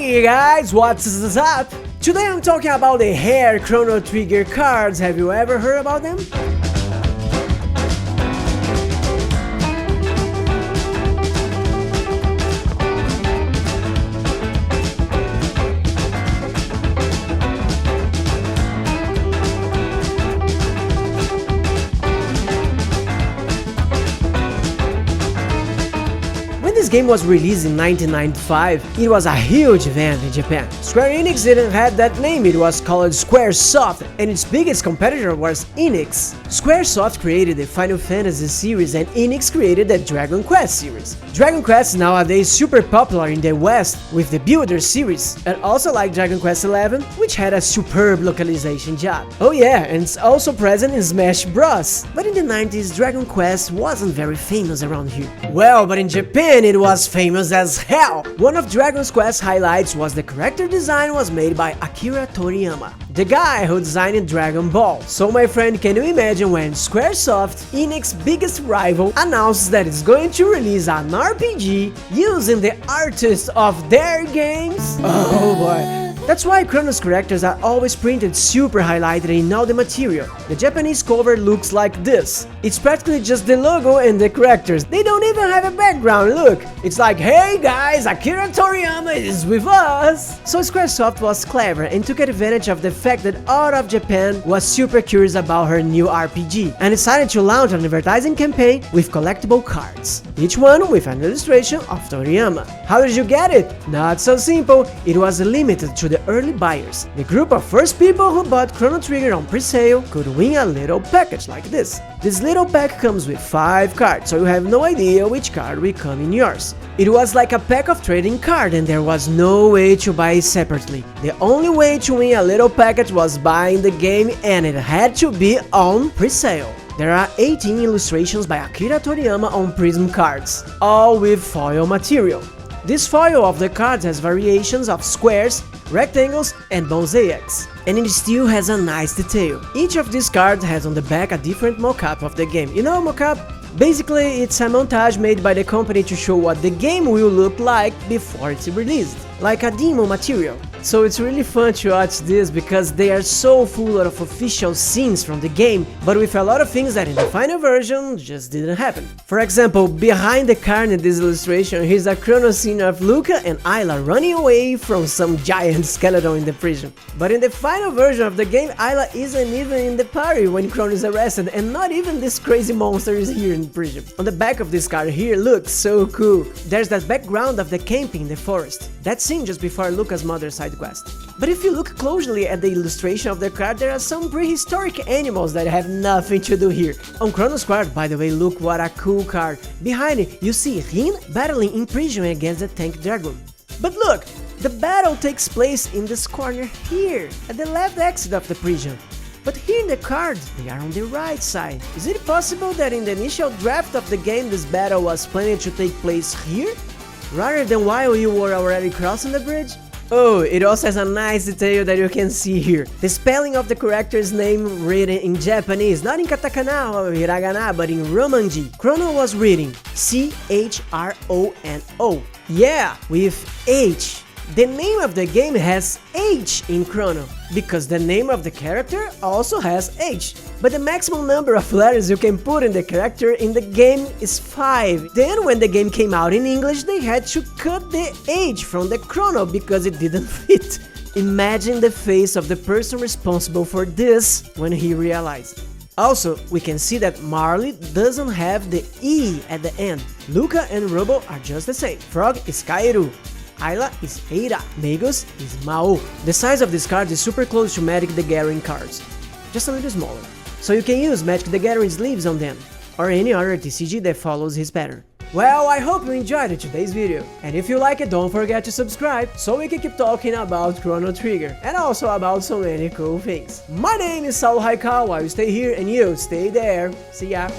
Hey guys, what's up? Today I'm talking about the hair Chrono Trigger cards. Have you ever heard about them? When this game was released in 1995, it was a huge event in Japan. Square Enix didn't have that name, it was called Squaresoft, and its biggest competitor was Enix. Squaresoft created the Final Fantasy series and Enix created the Dragon Quest series. Dragon Quest is nowadays super popular in the West with the Builder series, and also like Dragon Quest XI, which had a superb localization job. Oh yeah, and it's also present in Smash Bros. But in the 90s, Dragon Quest wasn't very famous around here. Well, but in Japan it was famous as hell! One of Dragon Quest's highlights was the character design was made by Akira Toriyama, the guy who designed Dragon Ball. So my friend, can you imagine when Squaresoft, Enix's biggest rival, announces that it's going to release an RPG using the artists of their games? Oh boy. That's why Chrono's characters are always printed super highlighted in all the material. The Japanese cover looks like this. It's practically just the logo and the characters. They don't even have a background, look! It's like, hey guys, Akira Toriyama is with us! So Squaresoft was clever and took advantage of the fact that all of Japan was super curious about her new RPG and decided to launch an advertising campaign with collectible cards, each one with an illustration of Toriyama. How did you get it? Not so simple, it was limited to the early buyers. The group of first people who bought Chrono Trigger on pre-sale could win a little package like this. This little pack comes with 5 cards, so you have no idea which card will come in yours. It was like a pack of trading cards and there was no way to buy it separately. The only way to win a little package was buying the game and it had to be on pre-sale. There are 18 illustrations by Akira Toriyama on Prism cards, all with foil material. This foil of the cards has variations of squares, rectangles and mosaics, and it still has a nice detail. Each of these cards has on the back a different mockup of the game. You know mockup? Basically, it's a montage made by the company to show what the game will look like before it's released, like a demo material. So it's really fun to watch this because they are so full of official scenes from the game, but with a lot of things that in the final version just didn't happen. For example, behind the card in this illustration, here's a Chrono scene of Luca and Ayla running away from some giant skeleton in the prison. But in the final version of the game, Ayla isn't even in the party when Chrono is arrested, and not even this crazy monster is here in prison. On the back of this card here looks so cool. There's that background of the camping in the forest. That scene just before Luca's mother's side quest. But if you look closely at the illustration of the card, there are some prehistoric animals that have nothing to do here. On Chrono's card, by the way, look what a cool card. Behind it, you see Rin battling in prison against the tank dragon. But look, the battle takes place in this corner here, at the left exit of the prison. But here in the card, they are on the right side. Is it possible that in the initial draft of the game this battle was planned to take place here, rather than while you were already crossing the bridge? Oh, it also has a nice detail that you can see here. The spelling of the character's name written in Japanese, not in katakana or hiragana, but in romanji. Chrono was reading C-H-R-O-N-O. Yeah, with H. The name of the game has H in Chrono, because the name of the character also has H. But the maximum number of letters you can put in the character in the game is 5. Then when the game came out in English, they had to cut the H from the Chrono because it didn't fit. Imagine the face of the person responsible for this when he realized. Also, we can see that Marley doesn't have the E at the end. Luca and Robo are just the same. Frog is Kaeru. Ayla is Eira, Magus is Mao. The size of this card is super close to Magic the Gathering cards, just a little smaller. So you can use Magic the Gathering sleeves on them, or any other TCG that follows his pattern. Well, I hope you enjoyed today's video, and if you like it, don't forget to subscribe, so we can keep talking about Chrono Trigger, and also about so many cool things. My name is Saul Haikal, I'll stay here and you stay there. See ya!